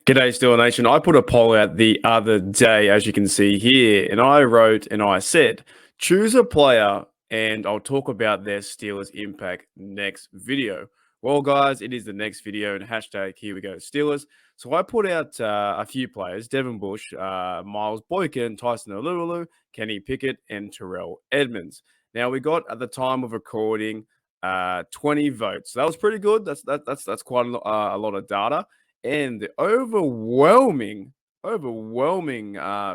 G'day, Steeler Nation. I put a poll out the other day, as you can see here, and I wrote and I said, choose a player and I'll talk about their Steelers impact next video. Well, guys, it is the next video and hashtag here we go Steelers. So I put out a few players, Devin Bush, Miles Boykin, Tyson Alulu, Kenny Pickett, and Terrell Edmonds. Now, we got at the time of recording 20 votes. So that was pretty good. That's quite a lot of data. And the overwhelming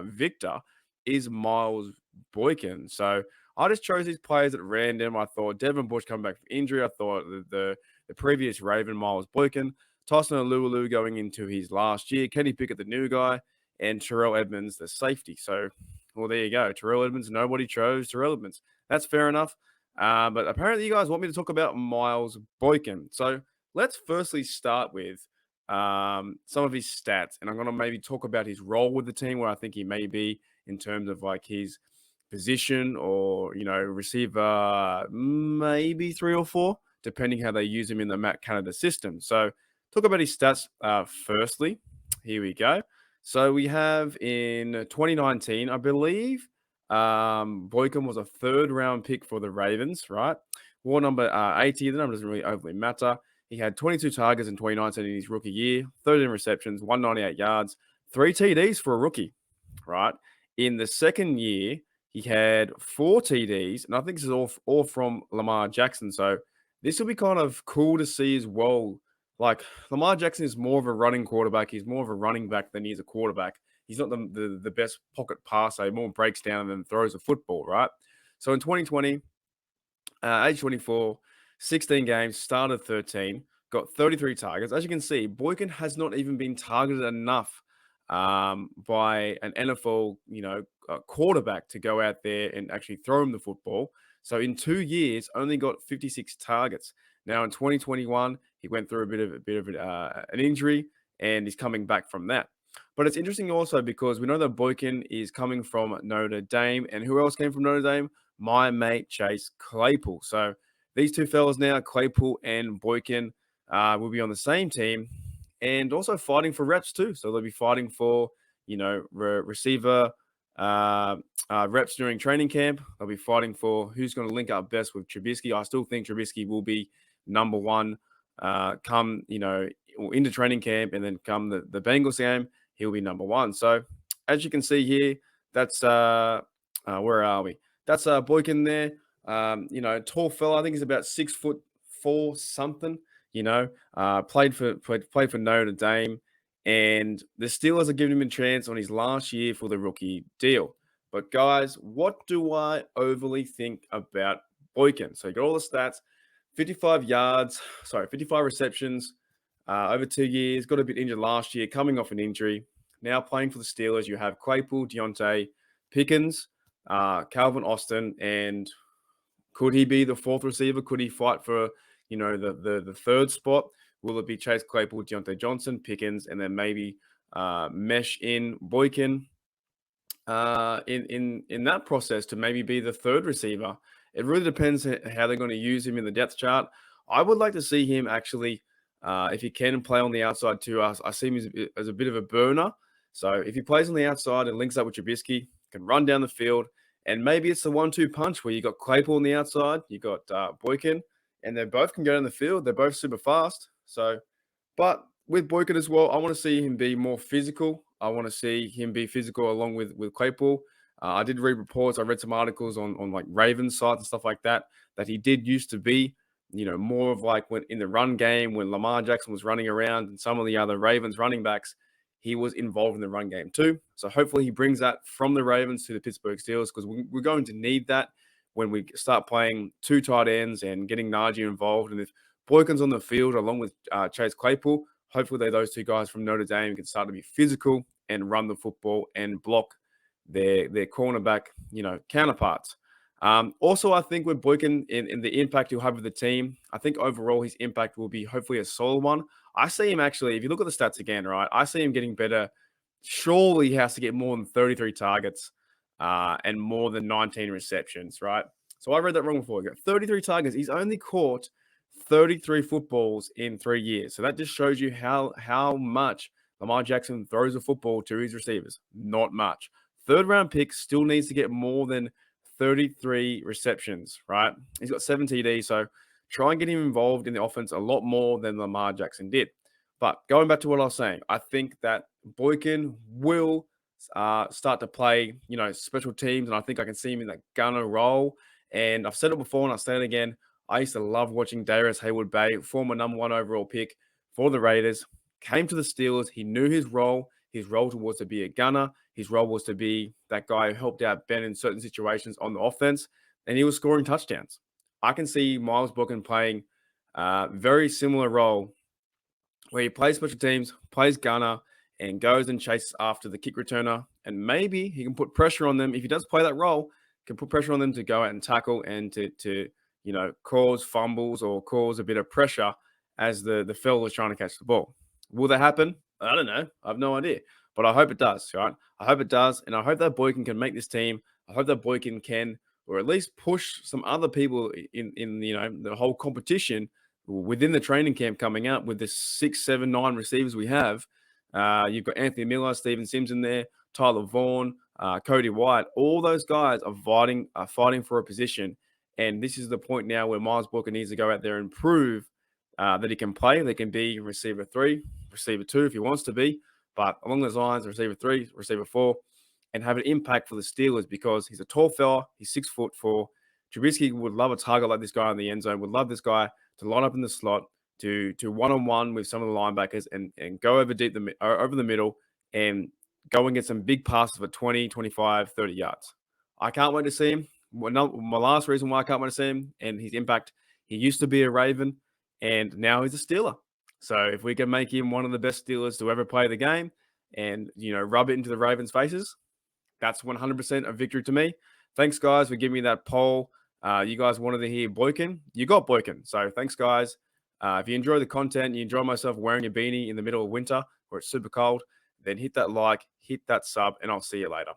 victor is Miles Boykin. So I just chose these players at random. I thought Devin Bush coming back from injury. I thought the previous Raven, Miles Boykin, Tyson Alulu going into his last year, Kenny Pickett, the new guy, and Terrell Edmonds, the safety. So, well, there you go. Terrell Edmonds, nobody chose Terrell Edmonds. That's fair enough. But apparently you guys want me to talk about Miles Boykin. So let's firstly start with some of his stats, and I'm going to maybe talk about his role with the team, where I think he may be in terms of like his position or receiver, maybe 3 or 4, depending how they use him in the Matt Canada system. So talk about his stats. Firstly, here we go. So we have in 2019, I believe, Boykin was a 3rd-round pick for the Ravens, right? War number 80. The number doesn't really overly matter. He had 22 targets in 2019 in his rookie year, 13 receptions, 198 yards, 3 TDs for a rookie, right? In the second year, he had 4 TDs, and I think this is all from Lamar Jackson. So this will be kind of cool to see as well. Like, Lamar Jackson is more of a running quarterback. He's more of a running back than he is a quarterback. He's not the best pocket passer. He more breaks down than throws a football, right? So in 2020, age 24, 16 games, started 13, got 33 targets. As you can see, Boykin has not even been targeted enough by an NFL, quarterback to go out there and actually throw him the football. So in 2 years, only got 56 targets. Now in 2021, he went through a bit of an injury, and he's coming back from that. But it's interesting also because we know that Boykin is coming from Notre Dame, and who else came from Notre Dame? My mate Chase Claypool. So these two fellas now, Claypool and Boykin, will be on the same team and also fighting for reps too. So they'll be fighting for, receiver reps during training camp. They'll be fighting for who's going to link up best with Trubisky. I still think Trubisky will be number one come, into training camp, and then come the Bengals game, he'll be number one. So as you can see here, that's where are we? That's Boykin there. Tall fella. I think he's about 6'4" something. Played for Notre Dame, and the Steelers are giving him a chance on his last year for the rookie deal. But guys, what do I overly think about Boykin? So you got all the stats: 55 receptions over 2 years. Got a bit injured last year, coming off an injury. Now playing for the Steelers, you have Claypool, Deontay, Pickens, Calvin Austin, and could he be the 4th receiver? Could he fight for, the 3rd spot? Will it be Chase Claypool, Deontay Johnson, Pickens, and then maybe mesh in Boykin in that process to maybe be the 3rd receiver? It really depends how they're going to use him in the depth chart. I would like to see him actually, if he can play on the outside too. I see him as a bit of a burner. So if he plays on the outside and links up with Trubisky, can run down the field, and maybe it's the 1-2 punch where you got Claypool on the outside, you got Boykin, and they both can go down the field. They're both super fast. So, but with Boykin as well, I want to see him be more physical. I want to see him be physical along with Claypool. I did read reports. I read some articles on like Ravens sites and stuff like that he did used to be, more of like when in the run game when Lamar Jackson was running around and some of the other Ravens running backs, he was involved in the run game too. So hopefully he brings that from the Ravens to the Pittsburgh Steelers, because we're going to need that when we start playing 2 tight ends and getting Najee involved. And if Boykin's on the field along with Chase Claypool, hopefully those 2 guys from Notre Dame can start to be physical and run the football and block their cornerback, counterparts. Also, I think with Boykin in the impact he'll have with the team, I think overall his impact will be hopefully a solid one. I see him actually, if you look at the stats again, right, I see him getting better. Surely he has to get more than 33 targets and more than 19 receptions, right? So I read that wrong before. He got 33 targets. He's only caught 33 footballs in 3 years. So that just shows you how much Lamar Jackson throws a football to his receivers. Not much. Third round pick still needs to get more than 33 receptions, right? He's got 7 TDs, so try and get him involved in the offense a lot more than Lamar Jackson did. But going back to what I was saying, I think that Boykin will start to play, special teams, and I think I can see him in that gunner role. And I've said it before, and I'll say it again. I used to love watching Darius Haywood-Bay, former number 1 overall pick for the Raiders, came to the Steelers. He knew his role. His role was to be a gunner. His role was to be that guy who helped out Ben in certain situations on the offense, and he was scoring touchdowns. I can see Miles Boykin playing a very similar role where he plays special teams, plays gunner, and goes and chases after the kick returner. And maybe he can put pressure on them. If he does play that role, can put pressure on them to go out and tackle and to cause fumbles or cause a bit of pressure as the fellow is trying to catch the ball. Will that happen? I don't know. I have no idea. But I hope it does, right? I hope it does. And I hope that Boykin can make this team. I hope that Boykin can, or at least push some other people in the whole competition within the training camp coming up with the 6, 7, 9 receivers we have. You've got Anthony Miller, Steven Sims in there, Tyler Vaughn, Cody White. All those guys are fighting for a position. And this is the point now where Miles Boykin needs to go out there and prove that he can play. They can be receiver 3, receiver 2 if he wants to be. But along those lines, receiver 3, receiver 4, and have an impact for the Steelers because he's a tall fella. He's 6'4". Trubisky would love a target like this guy in the end zone, would love this guy to line up in the slot, to one-on-one with some of the linebackers and go over over the middle and go and get some big passes for 20, 25, 30 yards. I can't wait to see him. My last reason why I can't wait to see him and his impact, he used to be a Raven and now he's a Steeler. So if we can make him one of the best Steelers to ever play the game and, rub it into the Ravens' faces, that's 100% a victory to me. Thanks, guys, for giving me that poll. You guys wanted to hear Boykin. You got Boykin. So thanks, guys. If you enjoy the content, you enjoy myself wearing a beanie in the middle of winter where it's super cold, then hit that like, hit that sub, and I'll see you later.